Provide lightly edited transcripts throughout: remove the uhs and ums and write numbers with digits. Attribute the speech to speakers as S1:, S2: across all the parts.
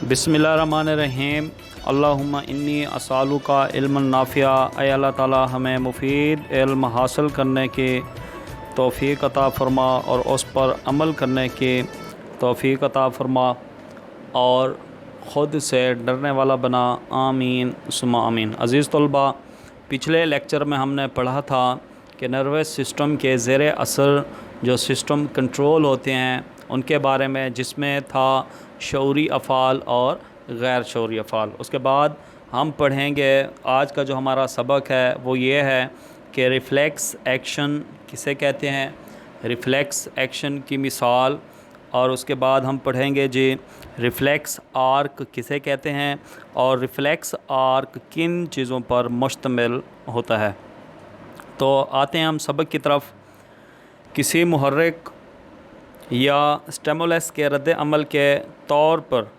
S1: बिस्मिल्लाहिर्रहमानिर्रहीम। अल्लाहुम्मा इन्नी अस्अलुका इल्मन नाफ़िआ। ऐ अल्लाह ताला हमें मुफ़ीद इल्म हासिल करने की तौफ़ीक़ अता फ़रमा और उस पर अमल करने की तौफ़ीक़ अता फ़रमा और ख़ुद से डरने वाला बना। आमीन सुम्मा आमीन। अज़ीज़ तलबा, पिछले लेक्चर में हमने पढ़ा था कि नर्वस सिस्टम के ज़ेरे असर जो सिस्टम कंट्रोल होते हैं उनके बारे में, जिसमें था शऊरी अफ़ाल और गैर शऊरी अफ़ाल। उसके बाद हम पढ़ेंगे, आज का जो हमारा सबक है वो ये है कि रिफ़्लेक्स एक्शन किसे कहते हैं, रिफ़्लेक्स एक्शन की मिसाल। और उसके बाद हम पढ़ेंगे जी रिफ़्लेक्स आर्क किसे कहते हैं और रिफ़्लेक्स आर्क किन चीज़ों पर मुश्तमिल होता है। तो आते हैं हम सबक की तरफ। किसी मुहर्रिक या स्टिमुलस के रद्द अमल के तौर पर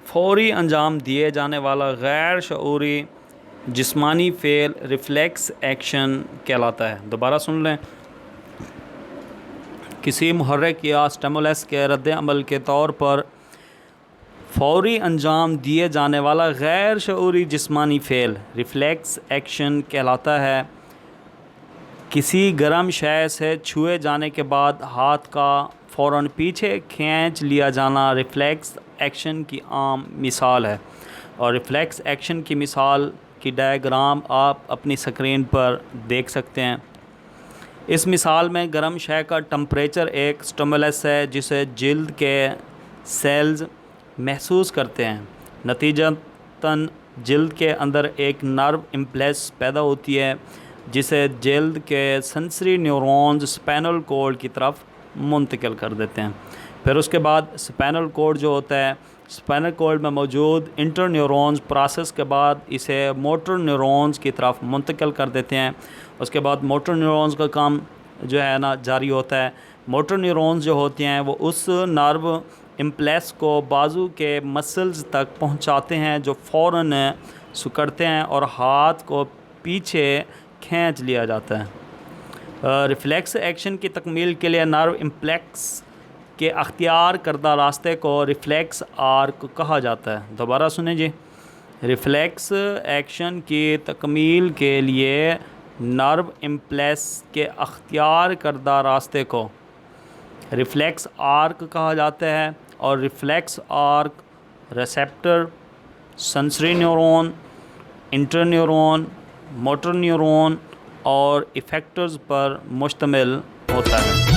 S1: फ़ौरी अंजाम दिए जाने वाला गैर शऊरी जिस्मानी फ़ेल रिफ़्लेक्स एक्शन कहलाता है। दोबारा सुन लें। किसी मुहर्रिक या स्टिमुलस के रद्द अमल के तौर पर फ़ौरी अंजाम दिए जाने वाला गैर शऊरी जिस्मानी फ़ेल रिफ़्लेक्स एक्शन कहलाता है। किसी गर्म शय से छुए जाने के बाद हाथ का फ़ौरन पीछे खींच लिया जाना रिफ़्लेक्स एक्शन की आम मिसाल है। और रिफ़्लेक्स एक्शन की मिसाल की डायग्राम आप अपनी स्क्रीन पर देख सकते हैं। इस मिसाल में गर्म शय का टेम्परेचर एक स्टिमुलस है जिसे जिल्द के सेल्स महसूस करते हैं। नतीजतन जिल्द के अंदर एक नर्व इम्पल्स पैदा होती है जिसे जिल्द के सेंसरी न्यूरॉन्स स्पाइनल कॉर्ड की तरफ मुंतकिल कर देते हैं। फिर उसके बाद स्पाइनल कॉर्ड जो होता है, स्पाइनल कॉर्ड में मौजूद इंटर न्यूरॉन्स प्रोसेस के बाद इसे मोटर न्यूरॉन्स की तरफ मुंतकिल कर देते हैं। उसके बाद मोटर न्यूरॉन्स का काम जो है ना जारी होता है। मोटर न्यूरॉन्स जो होते हैं वो उस नर्व इम्पल्स को बाजू के मसल्स तक पहुंचाते हैं जो फ़ौरन सिकुड़ते हैं और हाथ को पीछे खींच लिया जाता है। रिफ़्लेक्स एक्शन की तकमील के लिए नर्व इम्पल्स के अख्तियार करदा रास्ते को रिफ़्लेक्स आर्क कहा जाता है। दोबारा सुने जी। रिफ़्लेक्स एक्शन की तकमील के लिए नर्व इम्पल्स के अख्तियार करदा रास्ते को रिफ़्लेक्स आर्क कहा जाता है। और reflex arc receptor, sensory neuron, inter neuron, motor neuron और इफ़ेक्टर्स पर मुश्तमिल होता है।